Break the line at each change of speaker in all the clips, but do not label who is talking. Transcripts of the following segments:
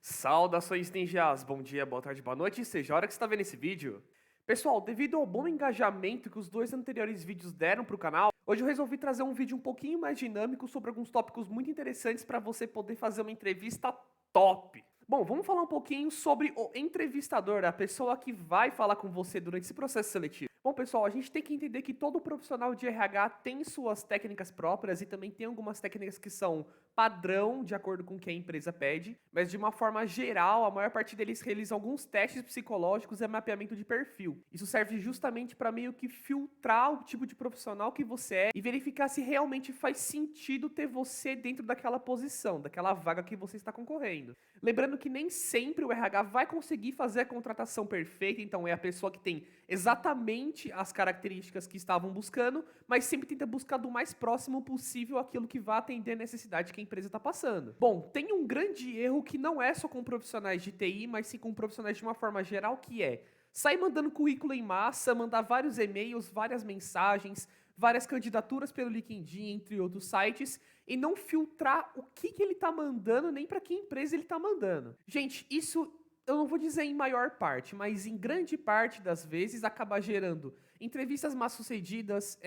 Saudações ninjas, bom dia, boa tarde, boa noite, seja a hora que você está vendo esse vídeo. Pessoal, devido ao bom engajamento que os dois anteriores vídeos deram para o canal, hoje eu resolvi trazer um vídeo um pouquinho mais dinâmico sobre alguns tópicos muito interessantes para você poder fazer uma entrevista top. Bom, vamos falar um pouquinho sobre o entrevistador, a pessoa que vai falar com você durante esse processo seletivo. Bom, pessoal, a gente tem que entender que todo profissional de RH tem suas técnicas próprias e também tem algumas técnicas que são padrão, de acordo com o que a empresa pede, mas de uma forma geral, a maior parte deles realiza alguns testes psicológicos e mapeamento de perfil. Isso serve justamente para meio que filtrar o tipo de profissional que você é e verificar se realmente faz sentido ter você dentro daquela posição, daquela vaga que você está concorrendo. Lembrando que nem sempre o RH vai conseguir fazer a contratação perfeita, então é a pessoa que tem exatamente as características que estavam buscando, mas sempre tenta buscar do mais próximo possível aquilo que vai atender a necessidade que a empresa está passando. Bom, tem um grande erro que não é só com profissionais de TI, mas sim com profissionais de uma forma geral, que é sair mandando currículo em massa, mandar vários e-mails, várias mensagens, várias candidaturas pelo LinkedIn, entre outros sites, e não filtrar o que ele está mandando, nem para que empresa ele está mandando. Gente, isso eu não vou dizer em maior parte, mas em grande parte das vezes acaba gerando entrevistas mal-sucedidas,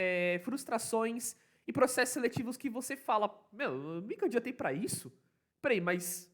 frustrações e processos seletivos que você fala, meu, eu me candidatei para isso? Peraí, mas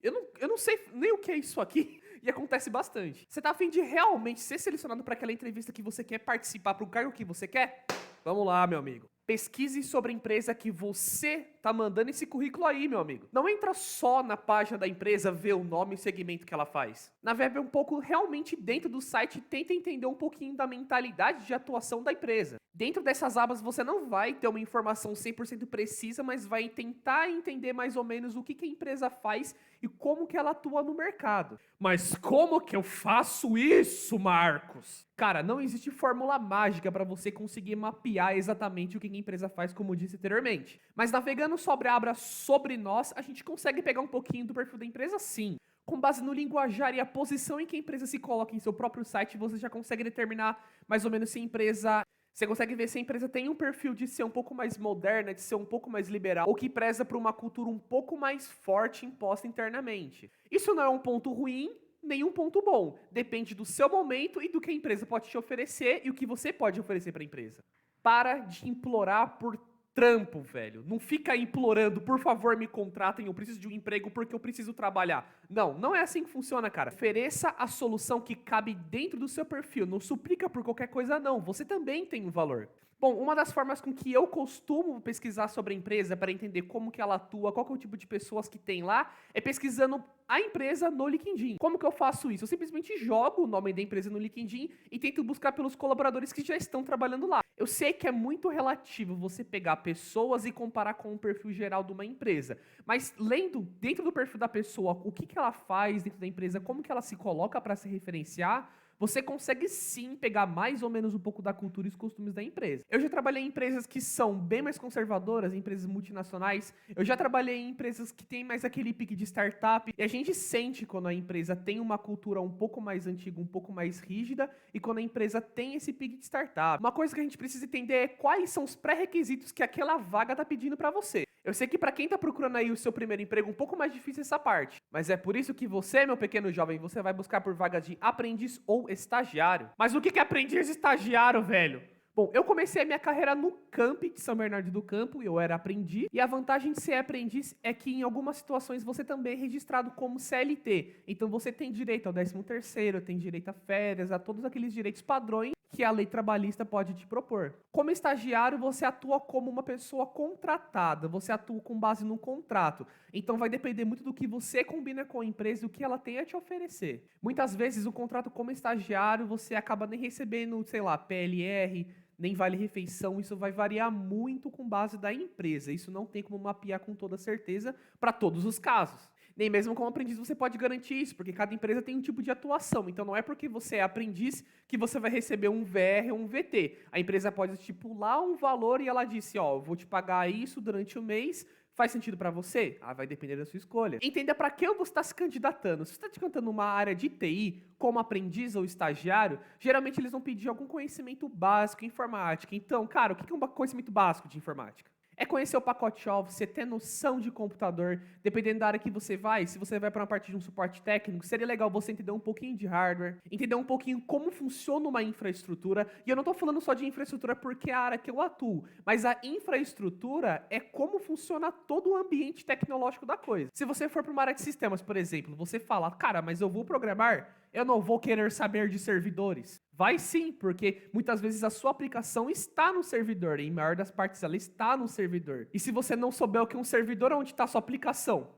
eu não sei nem o que é isso aqui. E acontece bastante. Você tá a fim de realmente ser selecionado para aquela entrevista que você quer participar, para o cargo que você quer? Vamos lá, meu amigo. Pesquise sobre a empresa que você tá mandando esse currículo aí, meu amigo. Não entra só na página da empresa, ver o nome e o segmento que ela faz. Navega um pouco realmente dentro do site e tenta entender um pouquinho da mentalidade de atuação da empresa. Dentro dessas abas você não vai ter uma informação 100% precisa, mas vai tentar entender mais ou menos o que a empresa faz e como que ela atua no mercado. Mas como que eu faço isso, Marcos? Cara, não existe fórmula mágica para você conseguir mapear exatamente o que a empresa faz, como eu disse anteriormente. Mas navegando sobre a aba sobre nós, a gente consegue pegar um pouquinho do perfil da empresa, sim. Com base no linguajar e a posição em que a empresa se coloca em seu próprio site, você já consegue determinar mais ou menos se a empresa... Você consegue ver se a empresa tem um perfil de ser um pouco mais moderna, de ser um pouco mais liberal, ou que preza por uma cultura um pouco mais forte imposta internamente. Isso não é um ponto ruim, nem um ponto bom. Depende do seu momento e do que a empresa pode te oferecer e o que você pode oferecer para a empresa. Para de implorar por trampo, velho. Não fica implorando, por favor, me contratem, eu preciso de um emprego porque eu preciso trabalhar. Não, não é assim que funciona, cara. Ofereça a solução que cabe dentro do seu perfil. Não suplica por qualquer coisa, não. Você também tem um valor. Bom, uma das formas com que eu costumo pesquisar sobre a empresa para entender como que ela atua, qual que é o tipo de pessoas que tem lá, é pesquisando a empresa no LinkedIn. Como que eu faço isso? Eu simplesmente jogo o nome da empresa no LinkedIn e tento buscar pelos colaboradores que já estão trabalhando lá. Eu sei que é muito relativo você pegar pessoas e comparar com o perfil geral de uma empresa, mas lendo dentro do perfil da pessoa o que ela faz dentro da empresa, como que ela se coloca para se referenciar, você consegue sim pegar mais ou menos um pouco da cultura e os costumes da empresa. Eu já trabalhei em empresas que são bem mais conservadoras, empresas multinacionais. Eu já trabalhei em empresas que têm mais aquele pique de startup. E a gente sente quando a empresa tem uma cultura um pouco mais antiga, um pouco mais rígida, e quando a empresa tem esse pique de startup. Uma coisa que a gente precisa entender é quais são os pré-requisitos que aquela vaga tá pedindo para você. Eu sei que para quem tá procurando aí o seu primeiro emprego, um pouco mais difícil essa parte. Mas é por isso que você, meu pequeno jovem, você vai buscar por vagas de aprendiz ou estagiário. Mas o que é aprendiz e estagiário, velho? Bom, eu comecei a minha carreira no Camp de São Bernardo do Campo, eu era aprendiz, e a vantagem de ser aprendiz é que em algumas situações você também é registrado como CLT. Então você tem direito ao 13º, tem direito a férias, a todos aqueles direitos padrões que a lei trabalhista pode te propor. Como estagiário, você atua como uma pessoa contratada, você atua com base no contrato. Então vai depender muito do que você combina com a empresa e o que ela tem a te oferecer. Muitas vezes o contrato como estagiário, você acaba nem recebendo, sei lá, PLR, nem vale refeição, isso vai variar muito com base da empresa. Isso não tem como mapear com toda certeza para todos os casos. Nem mesmo como aprendiz você pode garantir isso, porque cada empresa tem um tipo de atuação. Então não é porque você é aprendiz que você vai receber um VR ou um VT. A empresa pode estipular um valor e ela disse, ó, eu vou te pagar isso durante o mês. Faz sentido para você? Ah, vai depender da sua escolha. Entenda para que você está se candidatando. Se você está te cantando numa área de TI, como aprendiz ou estagiário, geralmente eles vão pedir algum conhecimento básico em informática. Então, cara, o que é um conhecimento básico de informática? É conhecer o pacote Office, você ter noção de computador, dependendo da área que você vai. Se você vai para uma parte de um suporte técnico, seria legal você entender um pouquinho de hardware, entender um pouquinho como funciona uma infraestrutura. E eu não estou falando só de infraestrutura porque é a área que eu atuo, mas a infraestrutura é como funciona todo o ambiente tecnológico da coisa. Se você for para uma área de sistemas, por exemplo, você fala, cara, mas eu vou programar, eu não vou querer saber de servidores. Vai sim, porque muitas vezes a sua aplicação está no servidor, e em maior das partes ela está no servidor. E se você não souber o que é um servidor, onde está a sua aplicação?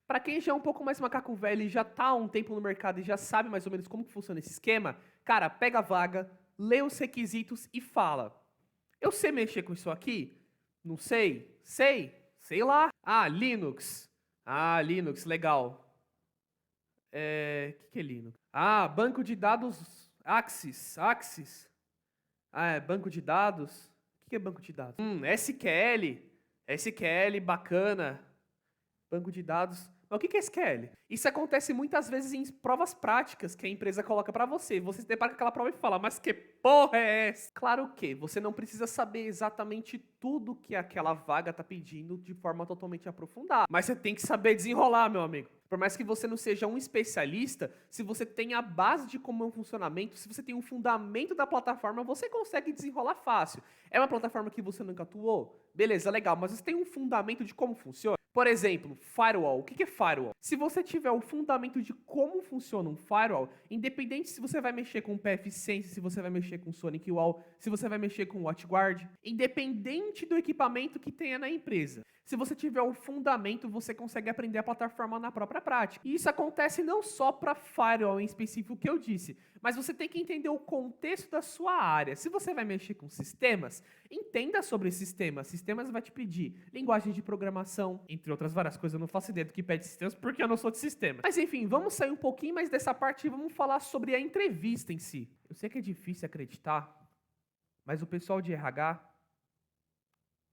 Para quem já é um pouco mais macaco velho e já está há um tempo no mercado e já sabe mais ou menos como que funciona esse esquema, cara, pega a vaga, lê os requisitos e fala: eu sei mexer com isso aqui? Não sei? Sei lá. Ah, Linux. Ah, Linux, legal. O que é Linux? Ah, banco de dados Axis. Ah, é banco de dados. O que é banco de dados? SQL, bacana. Banco de dados. Mas o que é SQL? Isso acontece muitas vezes em provas práticas que a empresa coloca pra você. Você se depara com aquela prova e fala, mas que porra é essa? Claro que você não precisa saber exatamente tudo que aquela vaga tá pedindo de forma totalmente aprofundada. Mas você tem que saber desenrolar, meu amigo. Por mais que você não seja um especialista, se você tem a base de como é o funcionamento, se você tem um fundamento da plataforma, você consegue desenrolar fácil. É uma plataforma que você nunca atuou? Beleza, legal, mas você tem um fundamento de como funciona? Por exemplo, firewall. O que é firewall? Se você tiver o fundamento de como funciona um firewall, independente se você vai mexer com pfSense, se você vai mexer com Sonic Wall, se você vai mexer com WatchGuard, independente do equipamento que tenha na empresa, se você tiver o fundamento, você consegue aprender a plataforma na própria prática. E isso acontece não só para firewall em específico que eu disse, mas você tem que entender o contexto da sua área. Se você vai mexer com sistemas, entenda sobre sistemas. Sistemas vai te pedir linguagem de programação, entre outras várias coisas. Eu não faço ideia do que pede sistemas porque eu não sou de sistema. Mas enfim, vamos sair um pouquinho mais dessa parte e vamos falar sobre a entrevista em si. Eu sei que é difícil acreditar, mas o pessoal de RH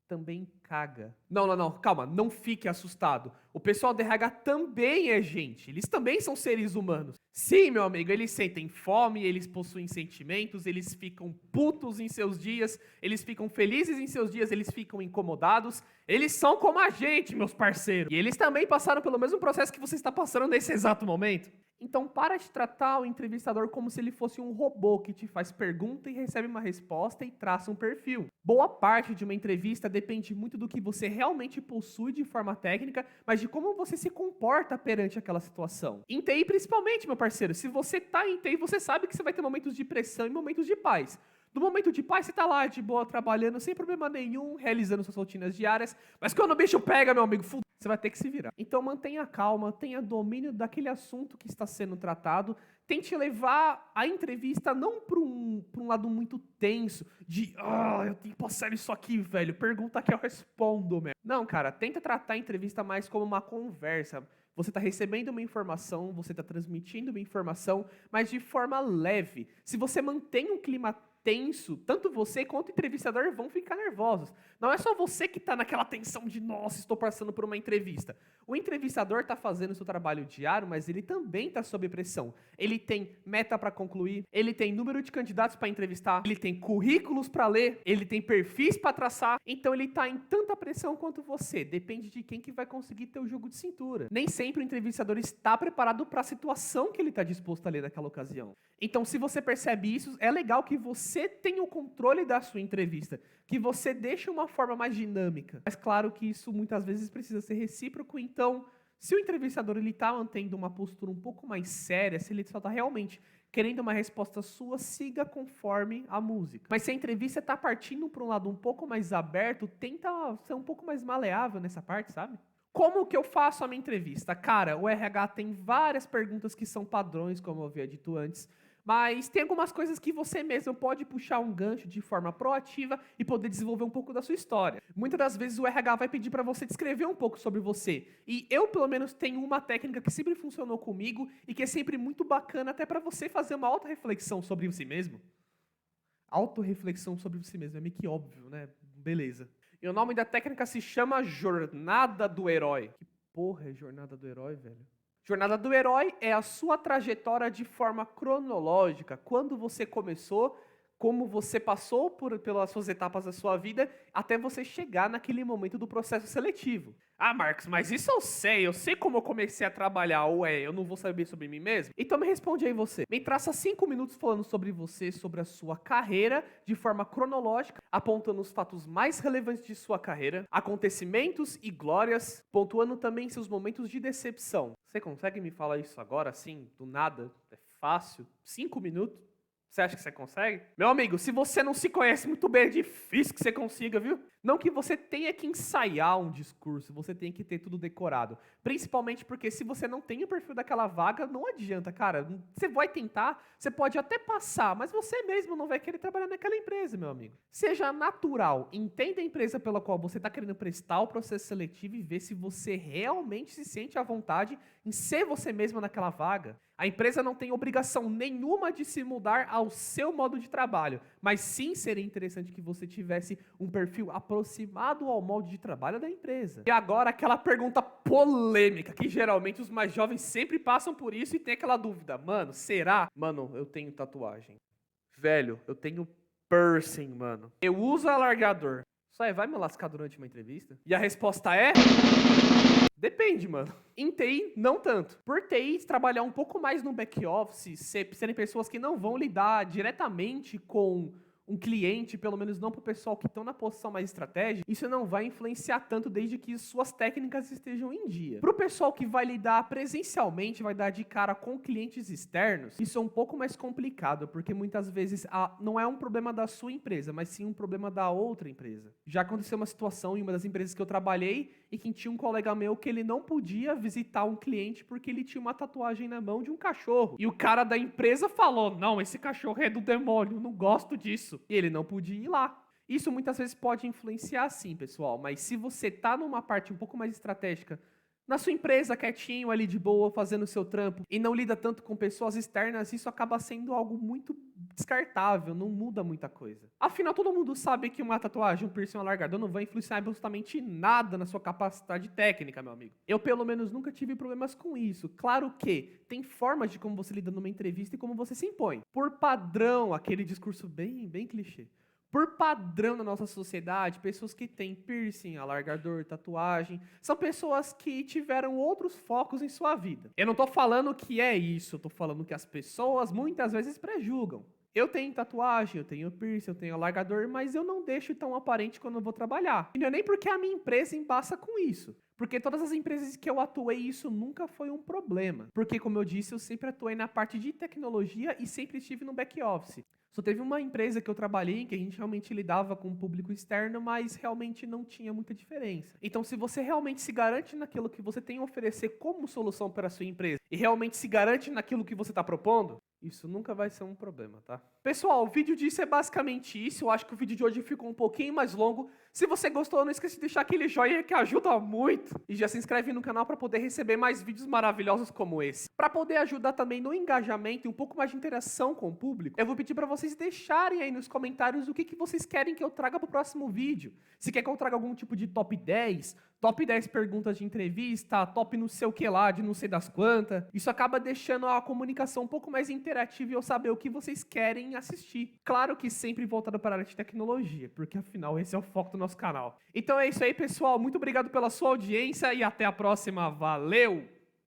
também caga. Não, calma, não fique assustado. O pessoal do RH também é gente, eles também são seres humanos. Sim, meu amigo, eles sentem fome, eles possuem sentimentos, eles ficam putos em seus dias, eles ficam felizes em seus dias, eles ficam incomodados. Eles são como a gente, meus parceiros. E eles também passaram pelo mesmo processo que você está passando nesse exato momento. Então para de tratar o entrevistador como se ele fosse um robô que te faz pergunta e recebe uma resposta e traça um perfil. Boa parte de uma entrevista depende muito do que você realmente possui de forma técnica, mas de como você se comporta perante aquela situação. Em TI principalmente, meu parceiro, se você tá em TI, você sabe que você vai ter momentos de pressão e momentos de paz. No momento de paz, você tá lá de boa, trabalhando, sem problema nenhum, realizando suas rotinas diárias, mas quando o bicho pega, meu amigo, você vai ter que se virar. Então mantenha calma, tenha domínio daquele assunto que está sendo tratado, tente levar a entrevista não para um lado muito tenso, de, eu tenho que passar isso aqui, velho, pergunta que eu respondo, meu. Não, cara, tenta tratar a entrevista mais como uma conversa. Você está recebendo uma informação, você está transmitindo uma informação, mas de forma leve. Se você mantém um clima tenso, tanto você quanto o entrevistador vão ficar nervosos. Não é só você que está naquela tensão de, nossa, estou passando por uma entrevista. O entrevistador está fazendo o seu trabalho diário, mas ele também está sob pressão. Ele tem meta para concluir, ele tem número de candidatos para entrevistar, ele tem currículos para ler, ele tem perfis para traçar, então ele está em tanta pressão quanto você. Depende de quem que vai conseguir ter o jogo de cintura. Nem sempre o entrevistador está preparado para a situação que ele está disposto a ler naquela ocasião. Então, se você percebe isso, é legal que você tenha o controle da sua entrevista, que você deixe uma forma mais dinâmica. Mas claro que isso muitas vezes precisa ser recíproco, então, se o entrevistador está mantendo uma postura um pouco mais séria, se ele só está realmente querendo uma resposta sua, siga conforme a música. Mas se a entrevista está partindo para um lado um pouco mais aberto, tenta ser um pouco mais maleável nessa parte, sabe? Como que eu faço a minha entrevista? Cara, o RH tem várias perguntas que são padrões, como eu havia dito antes, mas tem algumas coisas que você mesmo pode puxar um gancho de forma proativa e poder desenvolver um pouco da sua história. Muitas das vezes o RH vai pedir para você descrever um pouco sobre você. E eu, pelo menos, tenho uma técnica que sempre funcionou comigo e que é sempre muito bacana até para você fazer uma autorreflexão sobre si mesmo. Autorreflexão sobre si mesmo, é meio que óbvio, né? Beleza. E o nome da técnica se chama Jornada do Herói. Que porra é Jornada do Herói, velho? Jornada do Herói é a sua trajetória de forma cronológica. Quando você começou, como você passou pelas suas etapas da sua vida até você chegar naquele momento do processo seletivo. Ah, Marcos, mas isso eu sei como eu comecei a trabalhar, ou eu não vou saber sobre mim mesmo? Então me responde aí você. Me traça 5 minutos falando sobre você, sobre a sua carreira, de forma cronológica, apontando os fatos mais relevantes de sua carreira, acontecimentos e glórias, pontuando também seus momentos de decepção. Você consegue me falar isso agora, assim, do nada? É fácil? 5 minutos? Você acha que você consegue? Meu amigo, se você não se conhece muito bem, é difícil que você consiga, viu? Não que você tenha que ensaiar um discurso, você tem que ter tudo decorado. Principalmente porque se você não tem o perfil daquela vaga, não adianta, cara. Você vai tentar, você pode até passar, mas você mesmo não vai querer trabalhar naquela empresa, meu amigo. Seja natural, entenda a empresa pela qual você está querendo prestar o processo seletivo e ver se você realmente se sente à vontade em ser você mesmo naquela vaga. A empresa não tem obrigação nenhuma de se mudar ao seu modo de trabalho, mas sim seria interessante que você tivesse um perfil aproximado ao molde de trabalho da empresa. E agora aquela pergunta polêmica, que geralmente os mais jovens sempre passam por isso e tem aquela dúvida. Mano, será? Mano, eu tenho tatuagem. Velho, eu tenho piercing, mano. Eu uso alargador. Só vai me lascar durante uma entrevista? E a resposta é... Depende, mano. Em TI, não tanto. Por TI, trabalhar um pouco mais no back-office, serem pessoas que não vão lidar diretamente com um cliente, pelo menos não para o pessoal que estão na posição mais estratégica, isso não vai influenciar tanto desde que suas técnicas estejam em dia. Para o pessoal que vai lidar presencialmente, vai dar de cara com clientes externos, isso é um pouco mais complicado, porque muitas vezes não é um problema da sua empresa, mas sim um problema da outra empresa. Já aconteceu uma situação em uma das empresas que eu trabalhei e que tinha um colega meu que ele não podia visitar um cliente porque ele tinha uma tatuagem na mão de um cachorro. E o cara da empresa falou, não, esse cachorro é do demônio, não gosto disso. E ele não podia ir lá. Isso muitas vezes pode influenciar sim, pessoal, mas se você tá numa parte um pouco mais estratégica, na sua empresa, quietinho ali de boa, fazendo o seu trampo, e não lida tanto com pessoas externas, isso acaba sendo algo muito descartável, não muda muita coisa. Afinal, todo mundo sabe que uma tatuagem, um piercing, um alargador não vai influenciar absolutamente nada na sua capacidade técnica, meu amigo. Eu, pelo menos, nunca tive problemas com isso. Claro que tem formas de como você lida numa entrevista e como você se impõe. Por padrão, aquele discurso bem clichê. Por padrão na nossa sociedade, pessoas que têm piercing, alargador, tatuagem, são pessoas que tiveram outros focos em sua vida. Eu não tô falando que é isso, eu tô falando que as pessoas muitas vezes prejulgam. Eu tenho tatuagem, eu tenho piercing, eu tenho alargador, mas eu não deixo tão aparente quando eu vou trabalhar. E não é nem porque a minha empresa embaça com isso. Porque todas as empresas que eu atuei, isso nunca foi um problema. Porque, como eu disse, eu sempre atuei na parte de tecnologia e sempre estive no back-office. Só teve uma empresa que eu trabalhei em que a gente realmente lidava com o público externo, mas realmente não tinha muita diferença. Então, se você realmente se garante naquilo que você tem a oferecer como solução para a sua empresa e realmente se garante naquilo que você está propondo, isso nunca vai ser um problema, tá? Pessoal, o vídeo disso é basicamente isso. Eu acho que o vídeo de hoje ficou um pouquinho mais longo. Se você gostou, não esqueça de deixar aquele joinha que ajuda muito. E já se inscreve no canal para poder receber mais vídeos maravilhosos como esse. Para poder ajudar também no engajamento e um pouco mais de interação com o público, eu vou pedir para vocês deixarem aí nos comentários o que vocês querem que eu traga para o próximo vídeo. Se quer que eu traga algum tipo de top 10 perguntas de entrevista, top não sei o que lá, de não sei das quantas. Isso acaba deixando a comunicação um pouco mais interativa e eu saber o que vocês querem assistir. Claro que sempre voltado para a área de tecnologia, porque afinal esse é o foco do nosso canal. Então é isso aí, pessoal. Muito obrigado pela sua audiência e até a próxima. Valeu!